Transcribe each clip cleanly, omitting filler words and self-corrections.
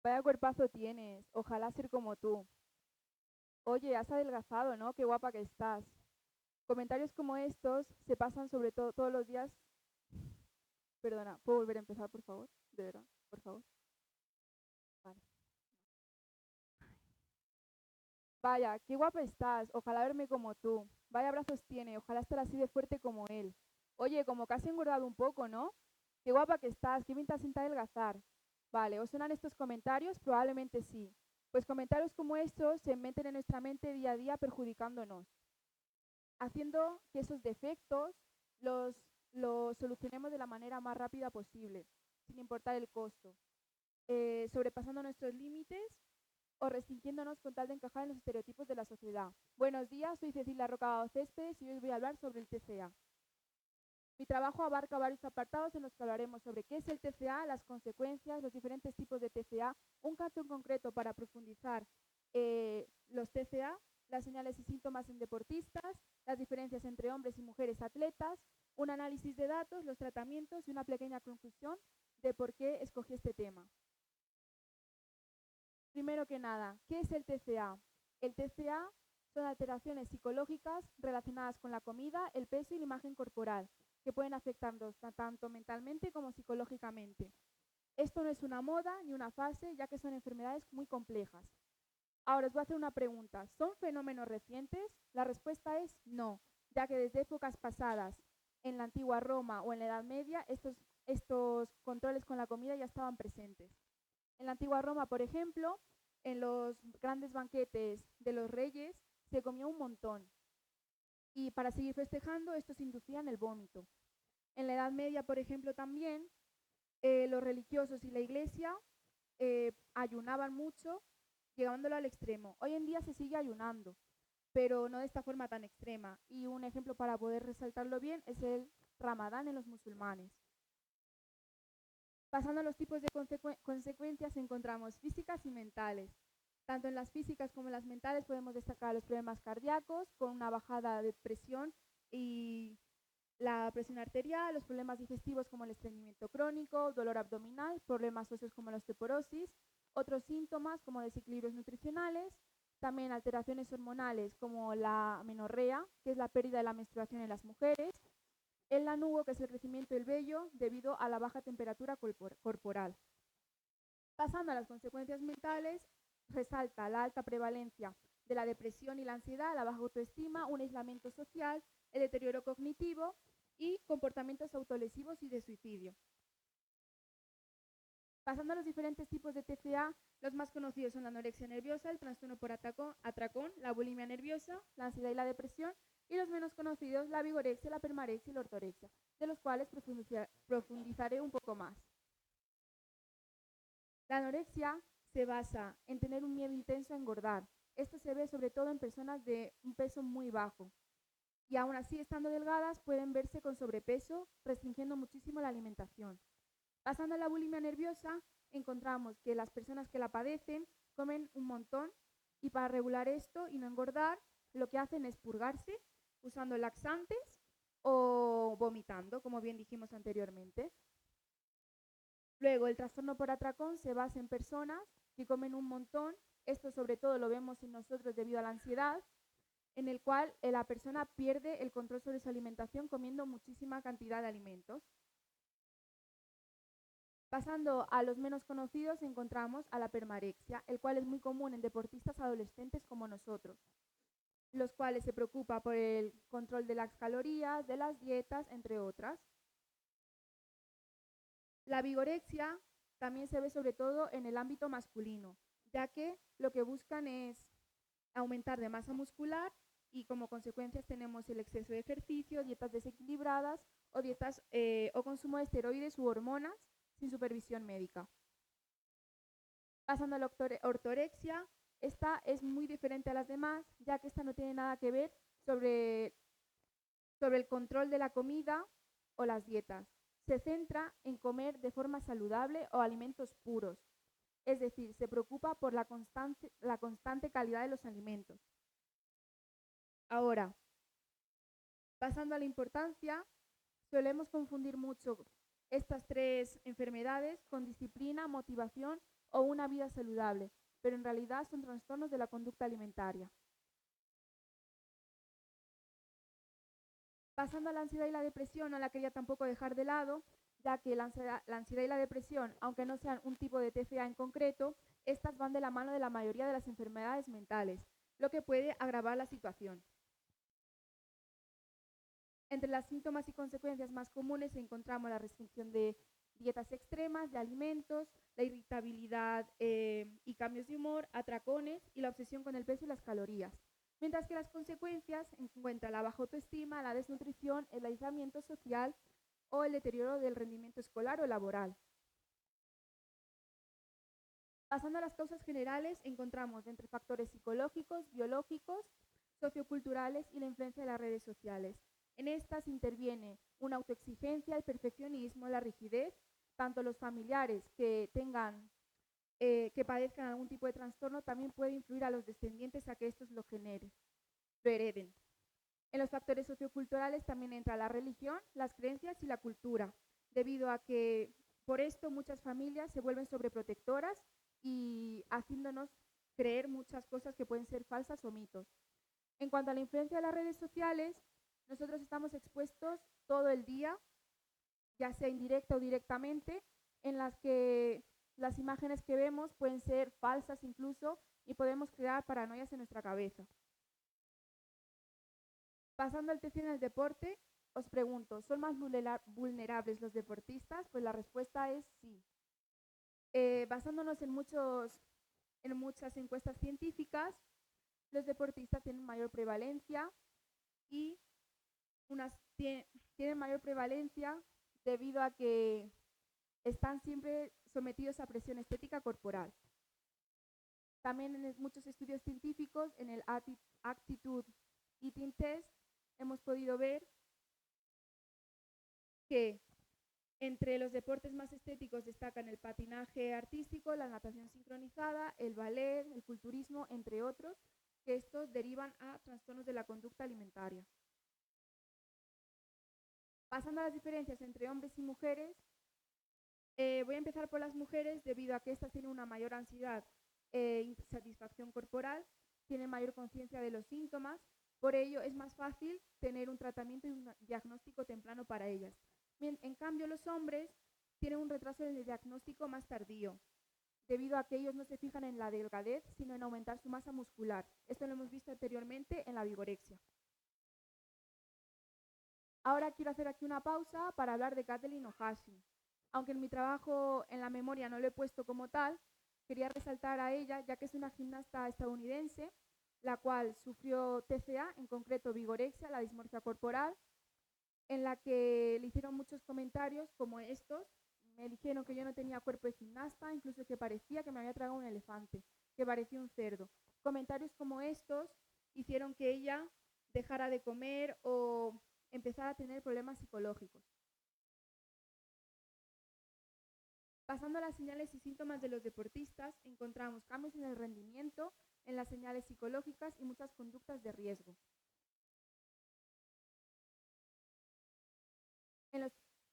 Vaya cuerpazo tienes, ojalá ser como tú. Oye, has adelgazado, ¿no? Qué guapa que estás. Comentarios como estos se pasan sobre todo todos los días. Perdona, ¿puedo volver a empezar, por favor? De verdad, por favor. Vale. Vaya, qué guapa estás, ojalá verme como tú. Vaya brazos tiene, ojalá estar así de fuerte como él. Oye, como que has engordado un poco, ¿no? Qué guapa que estás, qué pinta sin adelgazar. Vale, ¿os suenan estos comentarios? Probablemente sí. Pues comentarios como estos se meten en nuestra mente día a día perjudicándonos, haciendo que esos defectos los, los solucionemos de la manera más rápida posible, sin importar el costo, sobrepasando nuestros límites o restringiéndonos con tal de encajar en los estereotipos de la sociedad. Buenos días, soy Cecilia Roca Céspedes y hoy os voy a hablar sobre el TCA. Mi trabajo abarca varios apartados en los que hablaremos sobre qué es el TCA, las consecuencias, los diferentes tipos de TCA, un caso en concreto para profundizar los TCA, las señales y síntomas en deportistas, las diferencias entre hombres y mujeres atletas, un análisis de datos, los tratamientos y una pequeña conclusión de por qué escogí este tema. Primero que nada, ¿qué es el TCA? El TCA son alteraciones psicológicas relacionadas con la comida, el peso y la imagen corporal, que pueden afectarnos tanto mentalmente como psicológicamente. Esto no es una moda ni una fase, ya que son enfermedades muy complejas. Ahora os voy a hacer una pregunta. ¿Son fenómenos recientes? La respuesta es no, ya que desde épocas pasadas, en la antigua Roma o en la Edad Media, estos controles con la comida ya estaban presentes. En la antigua Roma, por ejemplo, en los grandes banquetes de los reyes se comía un montón y para seguir festejando estos inducían el vómito. En la Edad Media, por ejemplo, también los religiosos y la iglesia ayunaban mucho, llevándolo al extremo. Hoy en día se sigue ayunando, pero no de esta forma tan extrema. Y un ejemplo para poder resaltarlo bien es el Ramadán en los musulmanes. Pasando a los tipos de consecuencias, encontramos físicas y mentales. Tanto en las físicas como en las mentales podemos destacar los problemas cardíacos, con una bajada de presión y la presión arterial, los problemas digestivos como el estreñimiento crónico, dolor abdominal, problemas óseos como la osteoporosis, otros síntomas como desequilibrios nutricionales, también alteraciones hormonales como la menorrea, que es la pérdida de la menstruación en las mujeres, el lanugo, que es el crecimiento del vello debido a la baja temperatura corporal. Pasando a las consecuencias mentales, resalta la alta prevalencia de la depresión y la ansiedad, la baja autoestima, un aislamiento social, el deterioro cognitivo y comportamientos autolesivos y de suicidio. Pasando a los diferentes tipos de TCA, los más conocidos son la anorexia nerviosa, el trastorno por atracón, la bulimia nerviosa, la ansiedad y la depresión, y los menos conocidos, la vigorexia, la permarexia y la ortorexia, de los cuales profundizaré un poco más. La anorexia se basa en tener un miedo intenso a engordar. Esto se ve sobre todo en personas de un peso muy bajo. Y aún así, estando delgadas, pueden verse con sobrepeso, restringiendo muchísimo la alimentación. Pasando a la bulimia nerviosa, encontramos que las personas que la padecen comen un montón y para regular esto y no engordar, lo que hacen es purgarse usando laxantes o vomitando, como bien dijimos anteriormente. Luego, el trastorno por atracón se basa en personas que comen un montón. Esto sobre todo lo vemos en nosotros debido a la ansiedad, en el cual la persona pierde el control sobre su alimentación comiendo muchísima cantidad de alimentos. Pasando a los menos conocidos, encontramos a la permarexia, el cual es muy común en deportistas adolescentes como nosotros, los cuales se preocupa por el control de las calorías, de las dietas, entre otras. La vigorexia también se ve sobre todo en el ámbito masculino, ya que lo que buscan es aumentar de masa muscular y como consecuencias tenemos el exceso de ejercicio, dietas desequilibradas o dietas o consumo de esteroides u hormonas sin supervisión médica. Pasando a la ortorexia, esta es muy diferente a las demás, ya que esta no tiene nada que ver sobre el control de la comida o las dietas. Se centra en comer de forma saludable o alimentos puros, es decir, se preocupa por la constante calidad de los alimentos. Ahora, pasando a la importancia, solemos confundir mucho estas tres enfermedades con disciplina, motivación o una vida saludable, pero en realidad son trastornos de la conducta alimentaria. Pasando a la ansiedad y la depresión, no la quería tampoco dejar de lado, ya que la ansiedad y la depresión, aunque no sean un tipo de TCA en concreto, estas van de la mano de la mayoría de las enfermedades mentales, lo que puede agravar la situación. Entre las síntomas y consecuencias más comunes encontramos la restricción de dietas extremas, de alimentos, la irritabilidad y cambios de humor, atracones y la obsesión con el peso y las calorías. Mientras que las consecuencias encuentran la baja autoestima, la desnutrición, el aislamiento social o el deterioro del rendimiento escolar o laboral. Pasando a las causas generales, encontramos entre factores psicológicos, biológicos, socioculturales y la influencia de las redes sociales. En estas interviene una autoexigencia, el perfeccionismo, la rigidez, tanto los familiares que padezcan algún tipo de trastorno también puede influir a los descendientes a que estos lo hereden. En los factores socioculturales también entra la religión, las creencias y la cultura, debido a que por esto muchas familias se vuelven sobreprotectoras y haciéndonos creer muchas cosas que pueden ser falsas o mitos. En cuanto a la influencia de las redes sociales, nosotros estamos expuestos todo el día, ya sea indirecta o directamente, en las que las imágenes que vemos pueden ser falsas incluso y podemos crear paranoias en nuestra cabeza. Pasando al tercio en el deporte, os pregunto, ¿son más vulnerables los deportistas? Pues la respuesta es sí. Basándonos en muchas encuestas científicas, los deportistas tienen mayor prevalencia y tienen mayor prevalencia debido a que están siempre sometidos a presión estética corporal. También en muchos estudios científicos, en el Aptitude Eating Test, hemos podido ver que entre los deportes más estéticos destacan el patinaje artístico, la natación sincronizada, el ballet, el culturismo, entre otros, que estos derivan a trastornos de la conducta alimentaria. Pasando a las diferencias entre hombres y mujeres, voy a empezar por las mujeres debido a que estas tienen una mayor ansiedad e insatisfacción corporal, tienen mayor conciencia de los síntomas, por ello es más fácil tener un tratamiento y un diagnóstico temprano para ellas. En cambio, los hombres tienen un retraso en el diagnóstico más tardío, debido a que ellos no se fijan en la delgadez, sino en aumentar su masa muscular. Esto lo hemos visto anteriormente en la vigorexia. Ahora quiero hacer aquí una pausa para hablar de Kathleen Ohashi. Aunque en mi trabajo en la memoria no lo he puesto como tal, quería resaltar a ella, ya que es una gimnasta estadounidense, la cual sufrió TCA, en concreto vigorexia, la dismorfia corporal, en la que le hicieron muchos comentarios como estos. Me dijeron que yo no tenía cuerpo de gimnasta, incluso que parecía que me había tragado un elefante, que parecía un cerdo. Comentarios como estos hicieron que ella dejara de comer o empezara a tener problemas psicológicos. Pasando a las señales y síntomas de los deportistas, encontramos cambios en el rendimiento, en las señales psicológicas y muchas conductas de riesgo.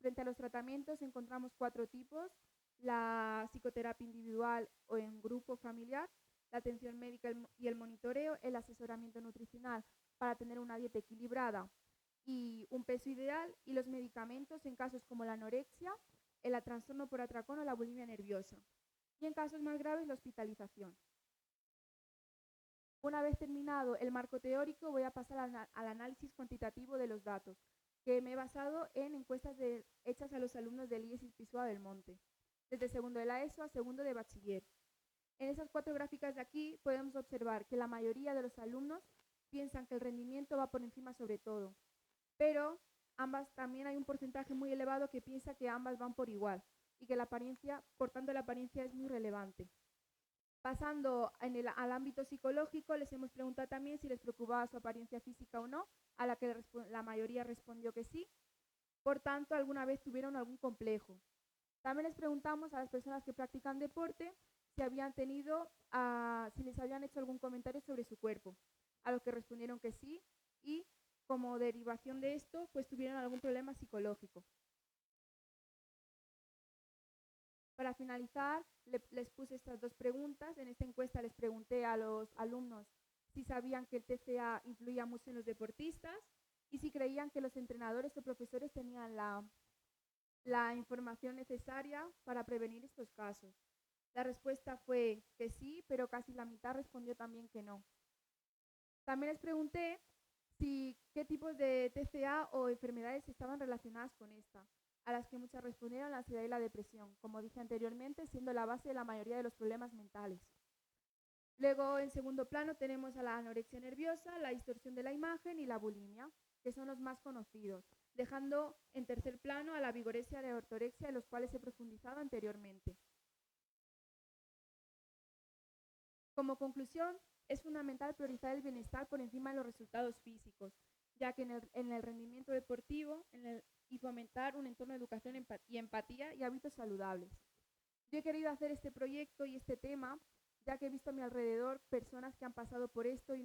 Frente a los tratamientos encontramos 4 tipos: la psicoterapia individual o en grupo familiar, la atención médica y el monitoreo, el asesoramiento nutricional para tener una dieta equilibrada y un peso ideal, y los medicamentos en casos como la anorexia, el trastorno por atracón o la bulimia nerviosa. Y en casos más graves, la hospitalización. Una vez terminado el marco teórico, voy a pasar al análisis cuantitativo de los datos, que me he basado en encuestas hechas a los alumnos del IES Pisua del Monte, desde segundo de la ESO a segundo de bachiller. En esas 4 gráficas de aquí podemos observar que la mayoría de los alumnos piensan que el rendimiento va por encima sobre todo, pero también hay un porcentaje muy elevado que piensa que ambas van por igual y que la apariencia, por tanto la apariencia es muy relevante. Pasando al ámbito psicológico, les hemos preguntado también si les preocupaba su apariencia física o no, a la que la mayoría respondió que sí. Por tanto, alguna vez tuvieron algún complejo. También les preguntamos a las personas que practican deporte si les habían hecho algún comentario sobre su cuerpo, a los que respondieron que sí, y como derivación de esto, pues tuvieron algún problema psicológico. Para finalizar, les puse estas dos preguntas. En esta encuesta les pregunté a los alumnos si sabían que el TCA influía mucho en los deportistas y si creían que los entrenadores o profesores tenían la información necesaria para prevenir estos casos. La respuesta fue que sí, pero casi la mitad respondió también que no. También les pregunté qué tipos de TCA o enfermedades estaban relacionadas con esta, a las que muchas respondieron la ansiedad y la depresión, como dije anteriormente, siendo la base de la mayoría de los problemas mentales. Luego, en segundo plano, tenemos a la anorexia nerviosa, la distorsión de la imagen y la bulimia, que son los más conocidos, dejando en tercer plano a la vigorexia y la ortorexia, en los cuales he profundizado anteriormente. Como conclusión, es fundamental priorizar el bienestar por encima de los resultados físicos, ya que en el rendimiento deportivo y fomentar un entorno de educación y empatía y hábitos saludables. Yo he querido hacer este proyecto y este tema, ya que he visto a mi alrededor personas que han pasado por esto y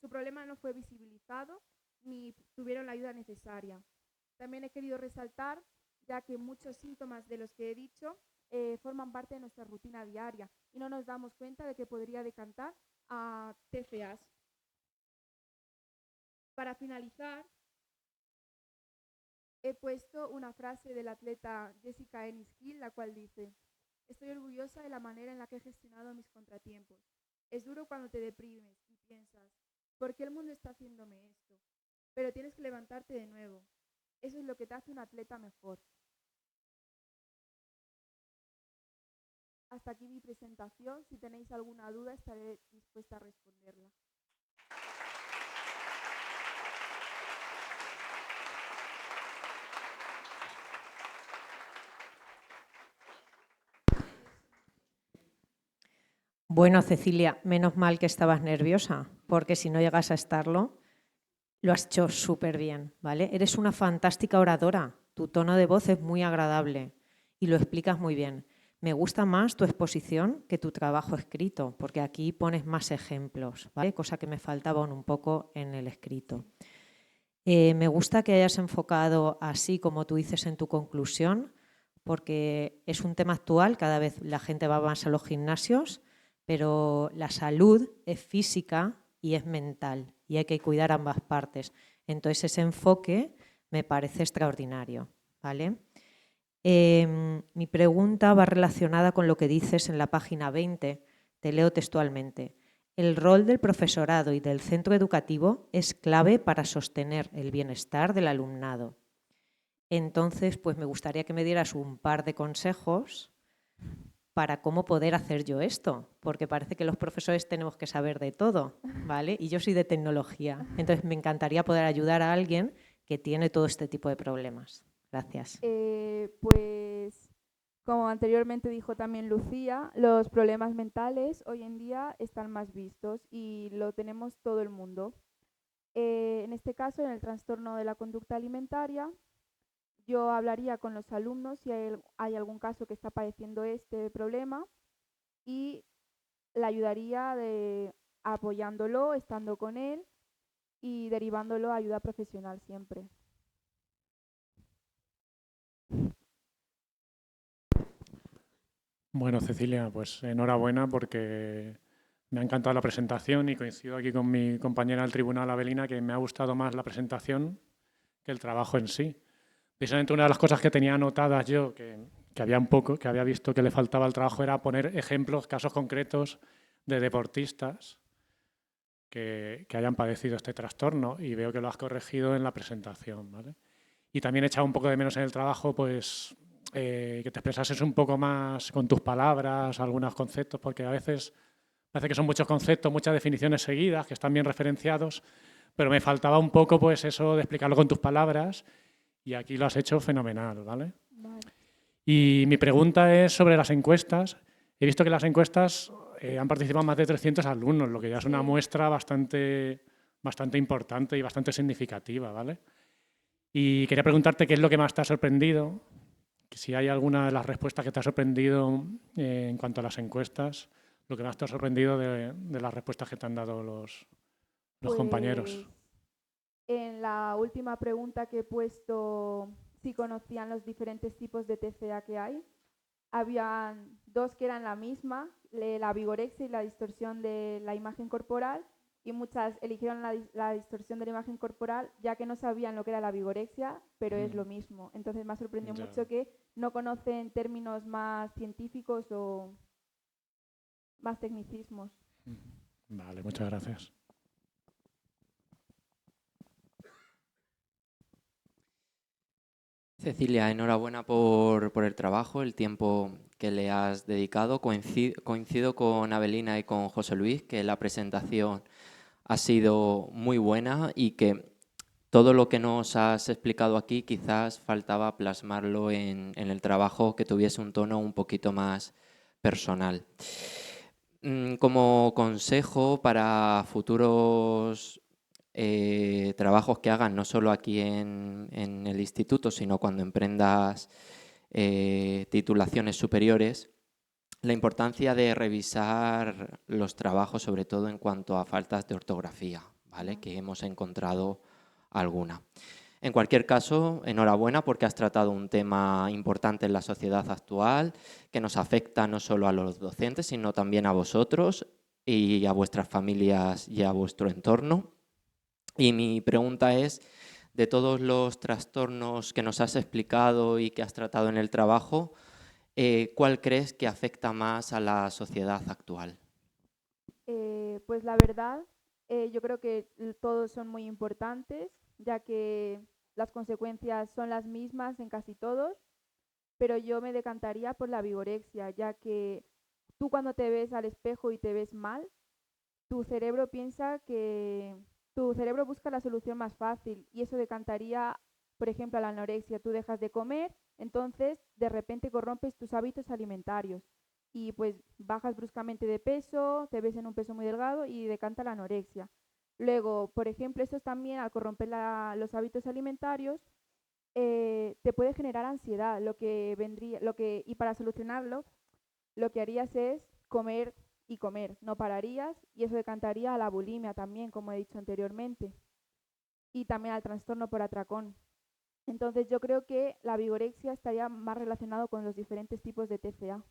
su problema no fue visibilizado ni tuvieron la ayuda necesaria. También he querido resaltar, ya que muchos síntomas de los que he dicho forman parte de nuestra rutina diaria y no nos damos cuenta de que podría decantar a TCAs. Para finalizar, he puesto una frase del atleta Jessica Ennis Gill, la cual dice: estoy orgullosa de la manera en la que he gestionado mis contratiempos. Es duro cuando te deprimes y piensas, ¿por qué el mundo está haciéndome esto? Pero tienes que levantarte de nuevo. Eso es lo que te hace un atleta mejor. Hasta aquí mi presentación. Si tenéis alguna duda, estaré dispuesta a responderla. Bueno, Cecilia, menos mal que estabas nerviosa, porque si no llegas a estarlo, lo has hecho súper bien, ¿vale? Eres una fantástica oradora, tu tono de voz es muy agradable y lo explicas muy bien. Me gusta más tu exposición que tu trabajo escrito, porque aquí pones más ejemplos, ¿vale? Cosa que me faltaba un poco en el escrito. Me gusta que hayas enfocado así, como tú dices en tu conclusión, porque es un tema actual, cada vez la gente va más a los gimnasios, pero la salud es física y es mental y hay que cuidar ambas partes. Entonces ese enfoque me parece extraordinario, ¿vale? Mi pregunta va relacionada con lo que dices en la página 20, te leo textualmente. El rol del profesorado y del centro educativo es clave para sostener el bienestar del alumnado. Entonces, pues me gustaría que me dieras un par de consejos para cómo poder hacer yo esto, porque parece que los profesores tenemos que saber de todo, ¿vale? Y yo soy de tecnología, entonces me encantaría poder ayudar a alguien que tiene todo este tipo de problemas. Gracias. Pues, como anteriormente dijo también Lucía, los problemas mentales hoy en día están más vistos y lo tenemos todo el mundo. En este caso, en el trastorno de la conducta alimentaria, yo hablaría con los alumnos si hay algún caso que está padeciendo este problema y le ayudaría apoyándolo, estando con él y derivándolo a ayuda profesional siempre. Bueno, Cecilia, pues enhorabuena porque me ha encantado la presentación y coincido aquí con mi compañera del tribunal, Abelina, que me ha gustado más la presentación que el trabajo en sí. Precisamente una de las cosas que tenía anotadas yo, que había visto que le faltaba al trabajo, era poner ejemplos, casos concretos de deportistas que hayan padecido este trastorno y veo que lo has corregido en la presentación, ¿vale? Y también he echado un poco de menos en el trabajo, pues que te expresases un poco más con tus palabras, algunos conceptos, porque a veces parece que son muchos conceptos, muchas definiciones seguidas, que están bien referenciados, pero me faltaba un poco pues eso de explicarlo con tus palabras y aquí lo has hecho fenomenal, ¿vale? Vale. Y mi pregunta es sobre las encuestas. He visto que las encuestas han participado más de 300 alumnos, lo que ya es una muestra bastante importante y bastante significativa, ¿vale? Y quería preguntarte qué es lo que más te ha sorprendido, que si hay alguna de las respuestas que te ha sorprendido en cuanto a las encuestas, lo que más te ha sorprendido de las respuestas que te han dado los compañeros. En la última pregunta que he puesto, si conocían los diferentes tipos de TCA que hay, habían dos que eran la misma, la vigorexia y la distorsión de la imagen corporal, y muchas eligieron la distorsión de la imagen corporal ya que no sabían lo que era la vigorexia, pero es lo mismo. Entonces me ha sorprendido Ya. mucho que no conocen términos más científicos o más tecnicismos. Vale, muchas gracias. Cecilia, enhorabuena por el trabajo, el tiempo que le has dedicado. Coincido con Avelina y con José Luis que la presentación ha sido muy buena y que todo lo que nos has explicado aquí quizás faltaba plasmarlo en el trabajo que tuviese un tono un poquito más personal. Como consejo para futuros trabajos que hagan, no solo aquí en el instituto, sino cuando emprendas titulaciones superiores, la importancia de revisar los trabajos, sobre todo en cuanto a faltas de ortografía, ¿vale? Que hemos encontrado alguna. En cualquier caso, enhorabuena porque has tratado un tema importante en la sociedad actual que nos afecta no solo a los docentes, sino también a vosotros y a vuestras familias y a vuestro entorno. Y mi pregunta es, de todos los trastornos que nos has explicado y que has tratado en el trabajo, ¿cuál crees que afecta más a la sociedad actual? Pues la verdad, yo creo que todos son muy importantes, ya que las consecuencias son las mismas en casi todos, pero yo me decantaría por la vigorexia, ya que tú cuando te ves al espejo y te ves mal, tu cerebro piensa que tu cerebro busca la solución más fácil y eso decantaría, por ejemplo, a la anorexia. Tú dejas de comer, entonces de repente corrompes tus hábitos alimentarios y pues bajas bruscamente de peso, te ves en un peso muy delgado y decanta la anorexia. Luego, por ejemplo, esto también al corromper los hábitos alimentarios te puede generar ansiedad, y para solucionarlo, lo que harías es comer y comer, no pararías y eso decantaría a la bulimia también, como he dicho anteriormente, y también al trastorno por atracón. Entonces yo creo que la vigorexia estaría más relacionado con los diferentes tipos de TCA.